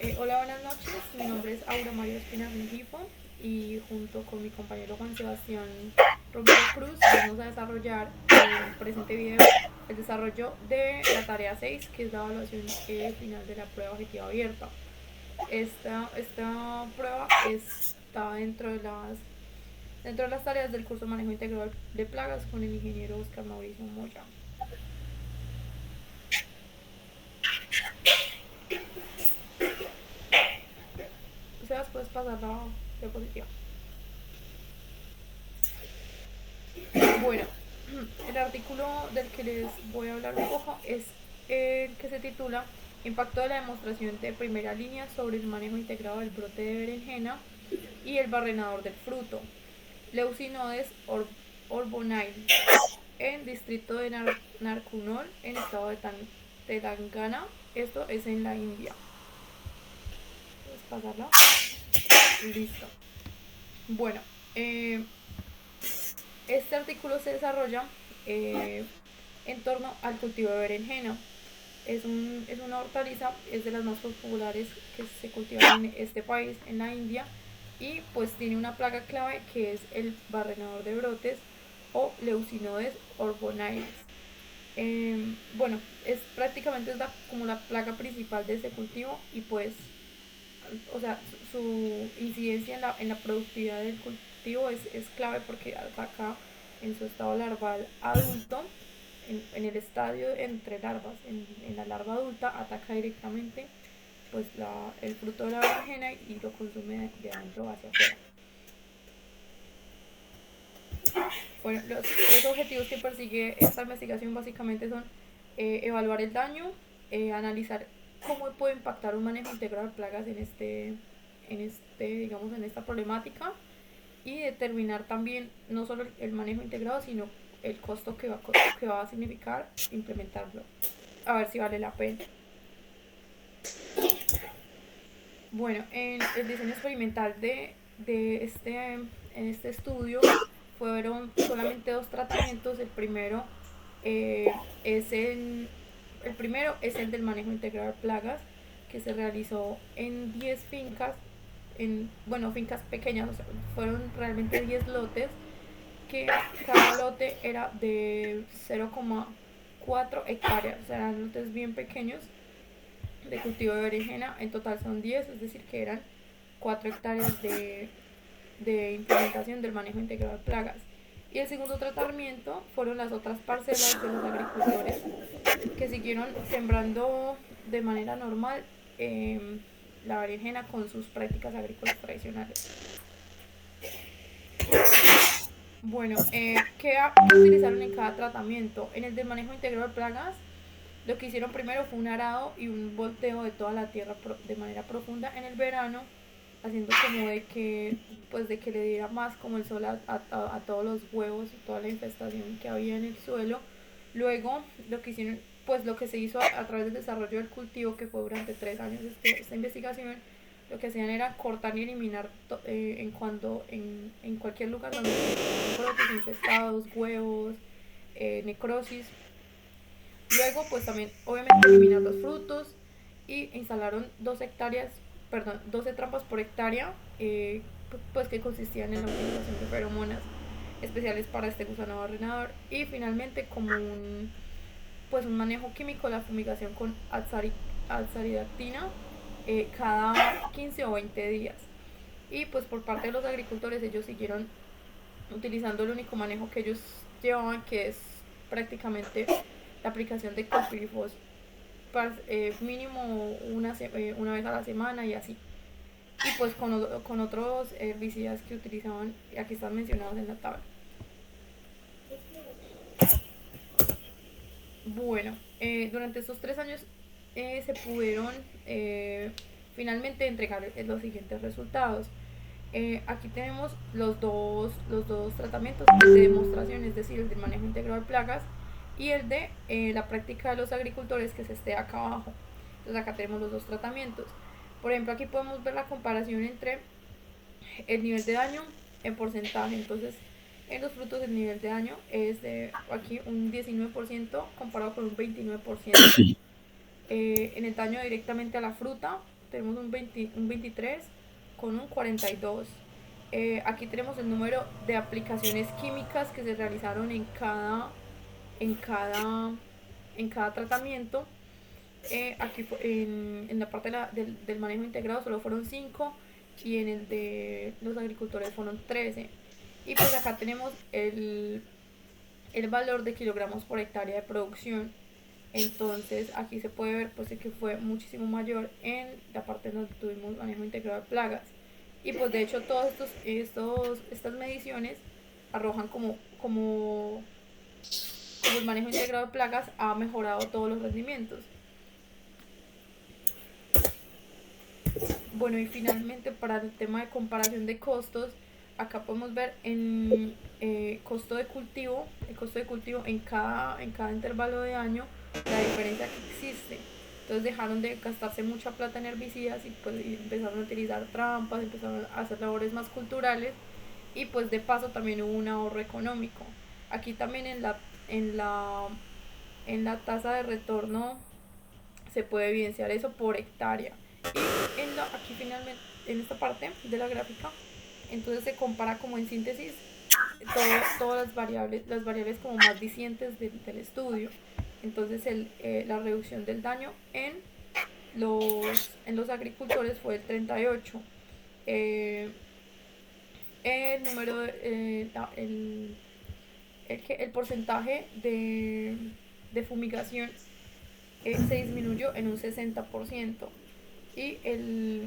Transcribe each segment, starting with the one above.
Hola, buenas noches. Mi nombre es Aura María Espinar Rengifo y junto con mi compañero Juan Sebastián Romero Cruz vamos a desarrollar en el presente video el desarrollo de la tarea 6, que es la evaluación final de la prueba objetiva abierta. Esta prueba está dentro de las tareas del curso Manejo Integral de Plagas con el ingeniero Oscar Mauricio Moya. Sebas, puedes pasar la diapositiva. Bueno, el artículo del que les voy a hablar un poco es el que se titula Impacto de la demostración de primera línea sobre el manejo integrado del brote de berenjena y el barrenador del fruto, Leucinodes orbonae, en distrito de Narkunol, en estado de Telangana. Esto es en la India. ¿Puedes pasarla? Listo. Bueno, este artículo se desarrolla eh, en torno al cultivo de berenjena. Es una hortaliza, es de las más populares que se cultivan en este país, en la India, y pues tiene una plaga clave que es el barrenador de brotes o Leucinodes orbonaeus. Bueno, es prácticamente como la plaga principal de este cultivo y pues, o sea, su incidencia en la productividad del cultivo es clave porque ataca en su estado larval adulto, en el estadio entre larvas, en la larva adulta, ataca directamente pues el fruto de la berenjena y lo consume de adentro hacia afuera. Bueno, los objetivos que persigue esta investigación básicamente son evaluar el daño, analizar cómo puede impactar un manejo integrado de plagas digamos, en esta problemática, y determinar también no solo el manejo integrado, sino el costo que va a significar implementarlo. A ver si vale la pena. Bueno, en el diseño experimental en este estudio fueron solamente dos tratamientos. El primero es el del manejo integral de plagas, que se realizó en 10 fincas, bueno, fincas pequeñas, o sea, fueron realmente 10 lotes, que cada lote era de 0,4 hectáreas, o sea, eran lotes bien pequeños de cultivo de berenjena. En total son 10, es decir, que eran 4 hectáreas de implementación del manejo integrado de plagas. Y el segundo tratamiento fueron las otras parcelas de los agricultores que siguieron sembrando de manera normal eh, la berenjena con sus prácticas agrícolas tradicionales. Bueno, ¿qué utilizaron en cada tratamiento? En el de manejo integral de plagas, lo que hicieron primero fue un arado y un volteo de toda la tierra de manera profunda en el verano, haciendo como de que le diera más como el sol a todos los huevos y toda la infestación que había en el suelo. Luego, lo que se hizo a través del desarrollo del cultivo, que fue durante 3 años esta investigación, lo que hacían era cortar y eliminar en cualquier lugar donde se brotes infestados, huevos, necrosis. Luego, pues también, obviamente, eliminar los frutos y instalaron 12 trampas por hectárea, pues que consistían en la utilización de feromonas especiales para este gusano barrenador, y finalmente como un manejo químico, la fumigación con azaridactina cada 15 o 20 días. Y pues por parte de los agricultores, ellos siguieron utilizando el único manejo que ellos llevaban, que es prácticamente la aplicación de clorpirifos mínimo una vez a la semana y así. Y pues con otros herbicidas que utilizaban, aquí están mencionados en la tabla. Bueno, durante estos 3 años se pudieron finalmente entregar los siguientes resultados. Aquí tenemos los dos tratamientos de demostración, es decir, el del manejo integral de plagas y el de la práctica de los agricultores, que se esté acá abajo. Entonces acá tenemos los dos tratamientos. Por ejemplo, aquí podemos ver la comparación entre el nivel de daño en porcentaje. Entonces, en los frutos el nivel de daño es de aquí un 19% comparado con un 29%. En el daño directamente a la fruta tenemos un 23 con un 42. Aquí tenemos el número de aplicaciones químicas que se realizaron en cada, en cada tratamiento. Aquí en la parte del manejo integrado solo fueron 5 y en el de los agricultores fueron 13. Y pues acá tenemos el valor de kilogramos por hectárea de producción. Entonces aquí se puede ver pues que fue muchísimo mayor en la parte donde tuvimos manejo integrado de plagas. Y pues de hecho todas estas mediciones arrojan como el manejo integrado de plagas ha mejorado todos los rendimientos. Bueno, y finalmente para el tema de comparación de costos, acá podemos ver en el costo de cultivo en cada intervalo de año, la diferencia que existe. Entonces dejaron de gastarse mucha plata en herbicidas y pues empezaron a utilizar trampas, empezaron a hacer labores más culturales y pues de paso también hubo un ahorro económico. Aquí también en la tasa de retorno se puede evidenciar eso por hectárea. Y aquí finalmente, en esta parte de la gráfica, entonces se compara como en síntesis todas las variables como más dicientes del estudio. Entonces la reducción del daño en los agricultores fue el 38. El número el porcentaje de fumigación se disminuyó en un 60% y el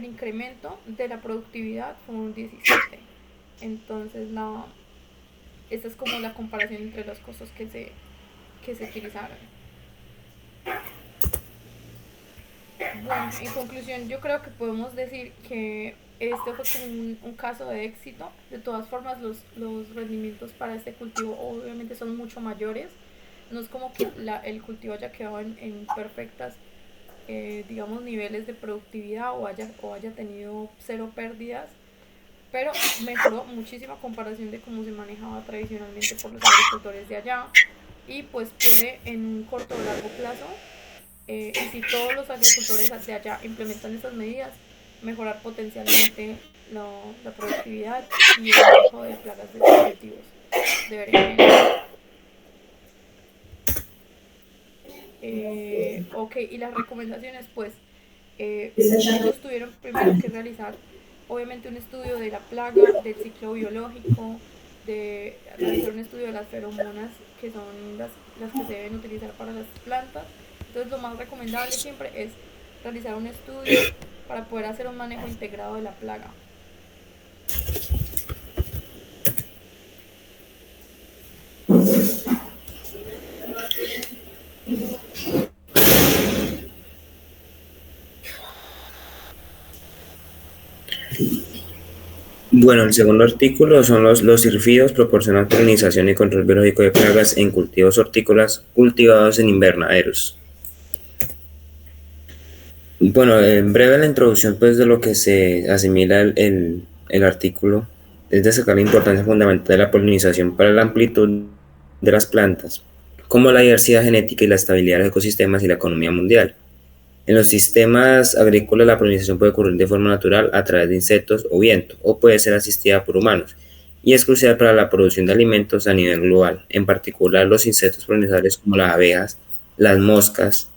incremento de la productividad fue un 17%. Entonces esta es como la comparación entre los costos que se utilizaron. Bueno, en conclusión yo creo que podemos decir que este fue como un caso de éxito. De todas formas los rendimientos para este cultivo obviamente son mucho mayores. No es como que el cultivo haya quedado en perfectas digamos niveles de productividad o haya tenido cero pérdidas, pero mejoró muchísima comparación de cómo se manejaba tradicionalmente por los agricultores de allá y pues puede en un corto o largo plazo y si todos los agricultores de allá implementan estas medidas, mejorar potencialmente la productividad y el manejo de plagas de los cultivos de berenjena. Ok, y las recomendaciones pues ellos tuvieron primero que realizar obviamente un estudio de la plaga, del ciclo biológico, de realizar un estudio de las feromonas que son las que se deben utilizar para las plantas. Entonces lo más recomendable siempre es realizar un estudio para poder hacer un manejo integrado de la plaga. Bueno, el segundo artículo son los sirfidos proporcionan polinización y control biológico de plagas en cultivos hortícolas cultivados en invernaderos. Bueno, en breve la introducción pues de lo que se asimila el artículo es destacar la importancia fundamental de la polinización para la amplitud de las plantas, como la diversidad genética y la estabilidad de los ecosistemas y la economía mundial. En los sistemas agrícolas la polinización puede ocurrir de forma natural a través de insectos o viento, o puede ser asistida por humanos, y es crucial para la producción de alimentos a nivel global, en particular los insectos polinizadores como las abejas, las moscas,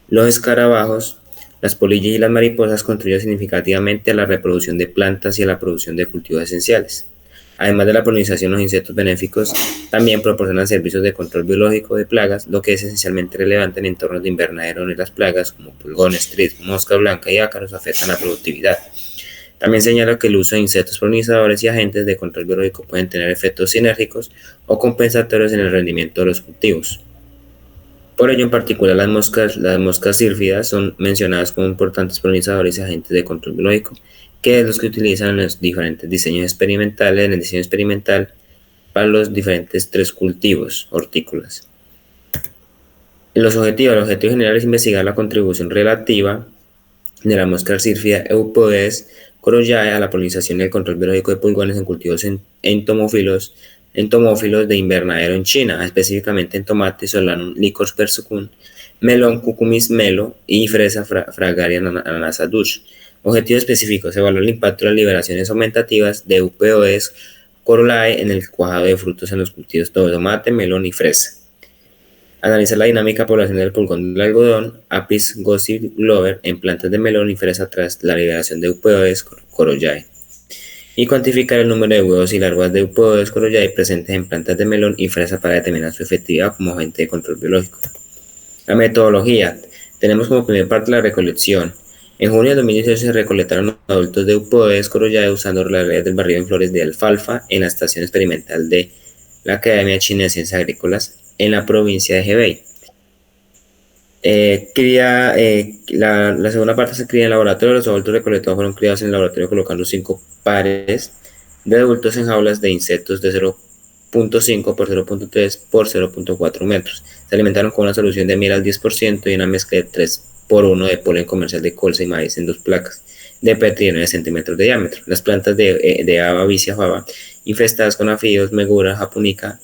los escarabajos, las polillas y las mariposas contribuyen significativamente a la reproducción de plantas y a la producción de cultivos esenciales. Además de la polinización, los insectos benéficos también proporcionan servicios de control biológico de plagas, lo que es esencialmente relevante en entornos de invernadero donde las plagas como pulgones, tris, mosca blanca y ácaros afectan la productividad. También señala que el uso de insectos polinizadores y agentes de control biológico pueden tener efectos sinérgicos o compensatorios en el rendimiento de los cultivos. Por ello, en particular, las moscas sírfidas son mencionadas como importantes polinizadores y agentes de control biológico, que es los que utilizan en los diferentes diseños experimentales, en el diseño experimental para los diferentes 3 cultivos hortícolas. El objetivo general es investigar la contribución relativa de la mosca sírfida Eupodes corollae a la polinización y el control biológico de pulgones en cultivos entomófilos de invernadero en China, específicamente en tomate Solanum lycopersicum, melón Cucumis melo y fresa Fragaria ananasa Dush. Objetivo específico: se evalúa el impacto de las liberaciones aumentativas de UPOs Corolae en el cuajado de frutos en los cultivos de tomate, melón y fresa. Analizar la dinámica poblacional del pulgón del algodón, Apis gossip glover, en plantas de melón y fresa tras la liberación de UPOs Corollae. Y cuantificar el número de huevos y larvas de UPOs Corollae presentes en plantas de melón y fresa para determinar su efectividad como agente de control biológico. La metodología. Tenemos como primera parte la recolección. En junio de 2018 se recolectaron adultos de UPOs Corollae usando las redes del barrido en flores de alfalfa en la estación experimental de la Academia China de Ciencias Agrícolas en la provincia de Hebei. La segunda parte se cría en el laboratorio. Los adultos recolectados fueron criados en el laboratorio colocando 5 pares de adultos en jaulas de insectos de 0.5 por 0.3 por 0.4 metros. Se alimentaron con una solución de miel al 10% y una mezcla de 3:1 de polen comercial de colza y maíz en 2 placas de Petri de 9 centímetros de diámetro. Las plantas de Ava vicia fava, infestadas con afíos, megura, japonica,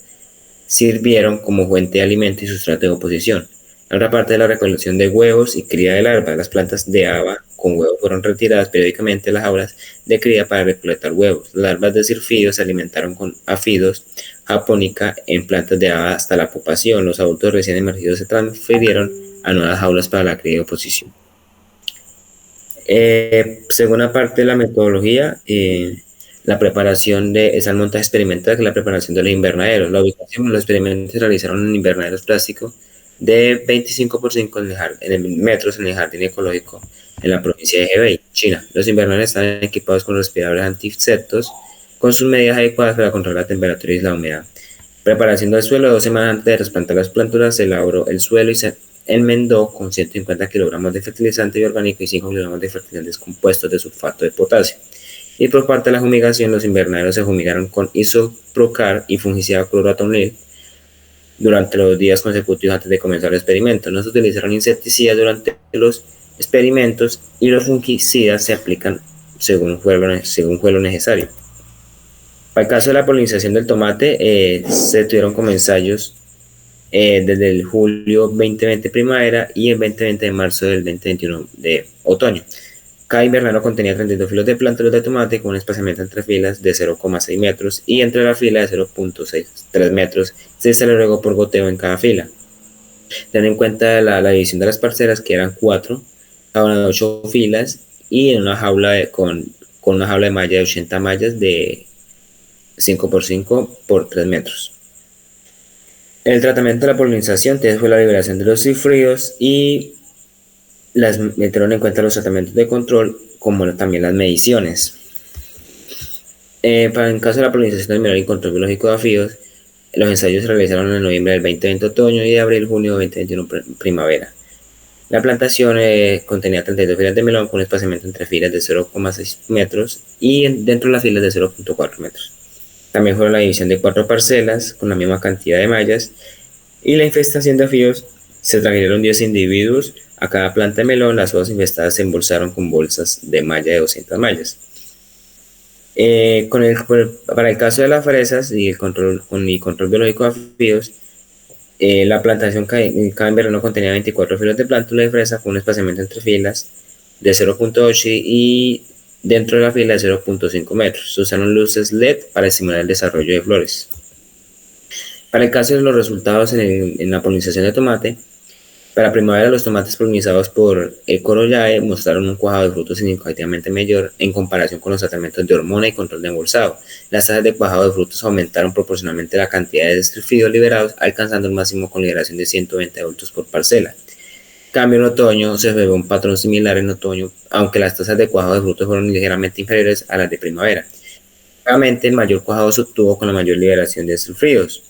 sirvieron como fuente de alimento y sustrato de oposición. La otra parte de la recolección de huevos y cría de larvas. Las plantas de haba con huevos fueron retiradas periódicamente de las jaulas de cría para recolectar huevos. Las larvas de sirfidos se alimentaron con afidos japonica en plantas de haba hasta la pupación. Los adultos recién emergidos se transfirieron a nuevas jaulas para la cría de oposición. Segunda parte de la metodología, la preparación de esa montaje experimental, que es la preparación de los invernaderos. La ubicación de los experimentos se realizaron en invernaderos plásticos de 25 por 5 metros en el jardín ecológico en la provincia de Hebei, China. Los invernaderos están equipados con respiradores anti-insectos con sus medidas adecuadas para controlar la temperatura y la humedad. Preparación del suelo. 2 semanas antes de trasplantar las planturas se elaboró el suelo y se enmendó con 150 kilogramos de fertilizante orgánico y 5 kilogramos de fertilizantes compuestos de sulfato de potasio. Y por parte de la fumigación, los invernaderos se fumigaron con isoprocar y fungicida cloroatonil durante los días consecutivos antes de comenzar el experimento. No se utilizaron insecticidas durante los experimentos y los fungicidas se aplican según fue lo necesario. Para el caso de la polinización del tomate, se tuvieron como ensayos desde el julio 2020 primavera y el 2020 de marzo del 2021 de otoño. Cada invernadero contenía 32 filos de plántulas de tomate con un espaciamiento entre filas de 0,6 metros y entre la fila de 0.63 metros. Se le regó por goteo en cada fila. Ten en cuenta la división de las parcelas, que eran 4, cada una de 8 filas, y en una jaula con una jaula de malla de 80 mallas de 5 por 5 por 3 metros. El tratamiento de la polinización fue la liberación de los cifridos y las metieron en cuenta los tratamientos de control, como también las mediciones. Para el caso de la polinización del melón y control biológico de afíos, los ensayos se realizaron en noviembre del 2020 otoño y de abril-junio del 2021 primavera. La plantación contenía 32 filas de melón con un espaciamiento entre filas de 0,6 metros y dentro de las filas de 0.4 metros. También fue la división de 4 parcelas con la misma cantidad de mallas y la infestación de afíos. Se trajeron 10 individuos a cada planta de melón. Las hojas infestadas se embolsaron con bolsas de malla de 200 mallas. Para el caso de las fresas y el control biológico de afíos, la plantación cada invernadero contenía 24 filas de plántulas de fresa con un espaciamiento entre filas de 0.8 y dentro de la fila de 0.5 metros. Se usaron luces LED para estimular el desarrollo de flores. Para el caso de los resultados en la polinización de tomate, para primavera los tomates polinizados por el Corollae mostraron un cuajado de frutos significativamente mayor en comparación con los tratamientos de hormona y control de embolsado. Las tasas de cuajado de frutos aumentaron proporcionalmente la cantidad de estrifidos liberados, alcanzando el máximo con liberación de 120 adultos por parcela. En cambio, en otoño se ve un patrón similar en otoño, aunque las tasas de cuajado de frutos fueron ligeramente inferiores a las de primavera. Realmente, el mayor cuajado se obtuvo con la mayor liberación de estrifidos.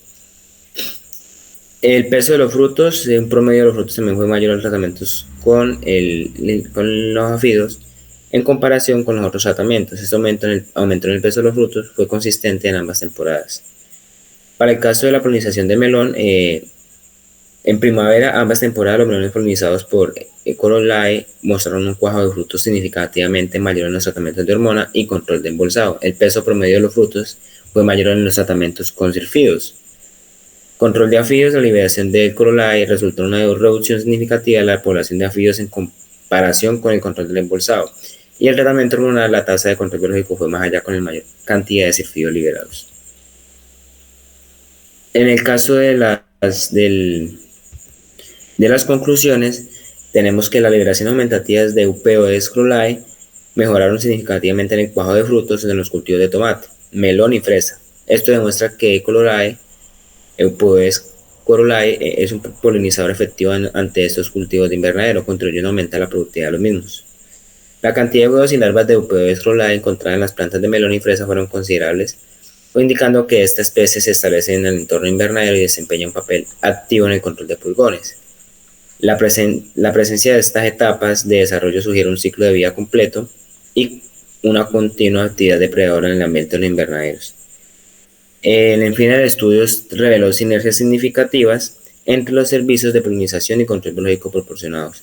El peso de los frutos, un promedio de los frutos también fue mayor en los tratamientos con los afídos en comparación con los otros tratamientos. Este aumento en el peso de los frutos fue consistente en ambas temporadas. Para el caso de la polinización de melón, en primavera ambas temporadas los melones polinizados por Corollae mostraron un cuajado de frutos significativamente mayor en los tratamientos de hormona y control de embolsado. El peso promedio de los frutos fue mayor en los tratamientos con sirfidos. Control de afíos, la liberación de Corolae resultó en una reducción significativa de la población de afíos en comparación con el control del embolsado. Y el tratamiento hormonal, la tasa de control biológico fue más allá con la mayor cantidad de cirfidos liberados. En el caso de las conclusiones, tenemos que las liberaciones aumentativas de UPOS Corolae mejoraron significativamente en el cuajo de frutos en los cultivos de tomate, melón y fresa. Esto demuestra que Corolae Eupodes corolae es un polinizador efectivo ante estos cultivos de invernadero, contribuyendo a aumentar la productividad de los mismos. La cantidad de huevos y larvas de Eupodes corolae encontradas en las plantas de melón y fresa fueron considerables, indicando que esta especie se establece en el entorno invernadero y desempeña un papel activo en el control de pulgones. La presencia de estas etapas de desarrollo sugiere un ciclo de vida completo y una continua actividad depredadora en el ambiente de los invernaderos. En fin, el estudio reveló sinergias significativas entre los servicios de polinización y control biológico proporcionados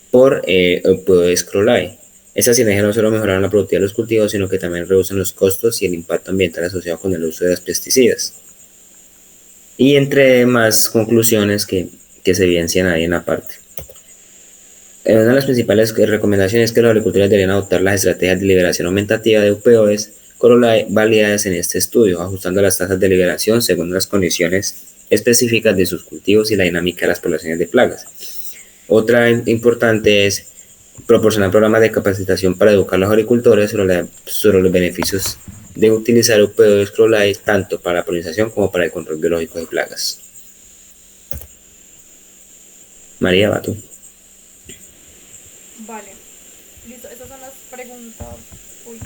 por Eupodes corolae. Estas sinergias no solo mejoraron la productividad de los cultivos, sino que también reducen los costos y el impacto ambiental asociado con el uso de los pesticidas. Y entre más conclusiones que se evidencian ahí en la parte. Una de las principales recomendaciones es que los agricultores deberían adoptar las estrategias de liberación aumentativa de UPOs corolae validadas en este estudio, ajustando las tasas de liberación según las condiciones específicas de sus cultivos y la dinámica de las poblaciones de plagas. Otra importante es proporcionar programas de capacitación para educar a los agricultores sobre los beneficios de utilizar UPOs corolae tanto para la polinización como para el control biológico de plagas. María, va tú. Vale, listo, esas son las preguntas. Uy,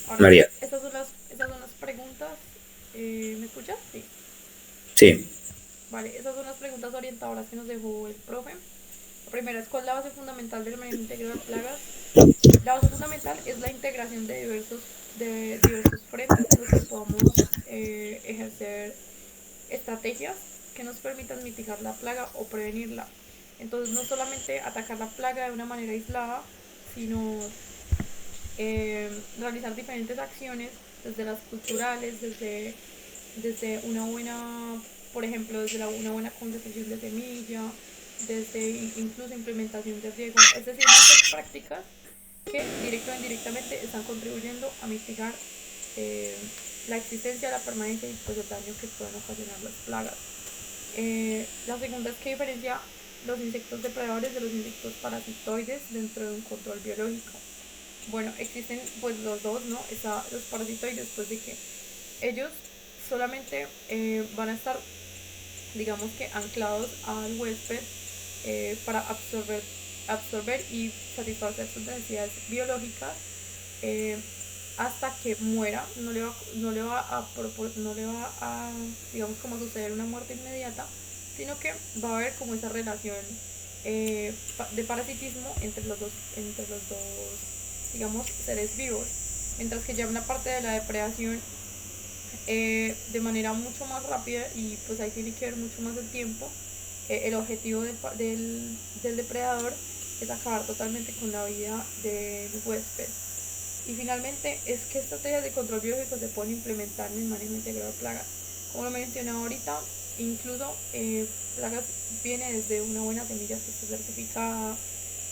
ahora sí, María. esas son las preguntas. ¿Me escuchas? Sí. Sí. Vale, esas son las preguntas orientadoras que nos dejó el profe. La primera es: ¿cuál es la base fundamental del manejo integral de plagas? La base fundamental es la integración de diversos frentes en los que podamos ejercer estrategias que nos permitan mitigar la plaga o prevenirla. Entonces, no solamente atacar la plaga de una manera aislada, sino realizar diferentes acciones, desde las culturales, desde una buena, por ejemplo, desde una buena concentración de semilla, desde incluso implementación de riego, es decir, muchas prácticas que directo o indirectamente están contribuyendo a mitigar eh, la existencia, la permanencia y pues el daño que pueden ocasionar las plagas. La segunda es que diferencia los insectos depredadores de los insectos parasitoides dentro de un control biológico. Bueno, existen pues los dos, ¿no? Está los parasitoides, pues de que ellos solamente van a estar, digamos que, anclados al huésped para absorber y satisfacer sus necesidades biológicas eh, hasta que muera. No le va a, digamos, como suceder una muerte inmediata, sino que va a haber como esa relación de parasitismo entre los dos, digamos, seres vivos. Mientras que ya una parte de la depredación de manera mucho más rápida, y pues ahí tiene que ver mucho más el tiempo. El objetivo del depredador es acabar totalmente con la vida del huésped. Y finalmente es que estrategias de control biológico se pueden implementar en el manejo integrado de plagas. Como lo mencionaba ahorita, incluso plagas viene desde una buena semilla que está certificada.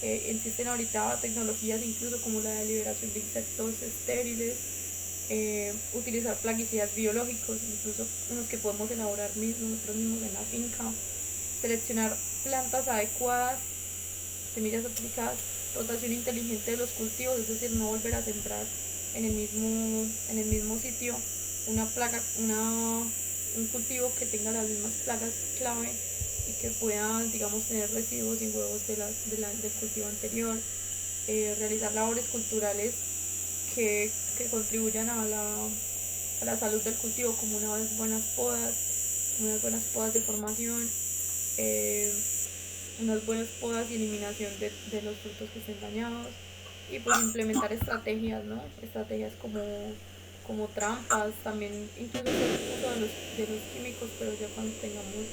Existen ahorita tecnologías incluso como la de liberación de insectos estériles, utilizar plaguicidas biológicos, incluso unos que podemos elaborar nosotros mismos en la finca, seleccionar plantas adecuadas, semillas certificadas, rotación inteligente de los cultivos, es decir, no volver a sembrar en el mismo sitio un cultivo que tenga las mismas plagas clave y que pueda, digamos, tener residuos y huevos del cultivo anterior. Realizar labores culturales que contribuyan a la salud del cultivo, como unas buenas podas de formación, eh, unas buenas podas y eliminación de los frutos que estén dañados, y pues implementar estrategias, ¿no? Estrategias como trampas, también incluso hacer uso de los químicos, pero ya cuando tengamos,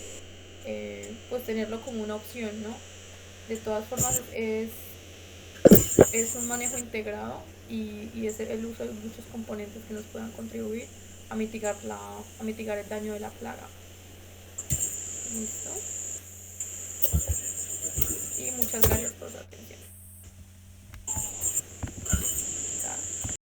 pues tenerlo como una opción, ¿no? De todas formas es un manejo integrado y es el uso de muchos componentes que nos puedan contribuir a mitigar el daño de la plaga. Listo. Y muchas gracias por su atención.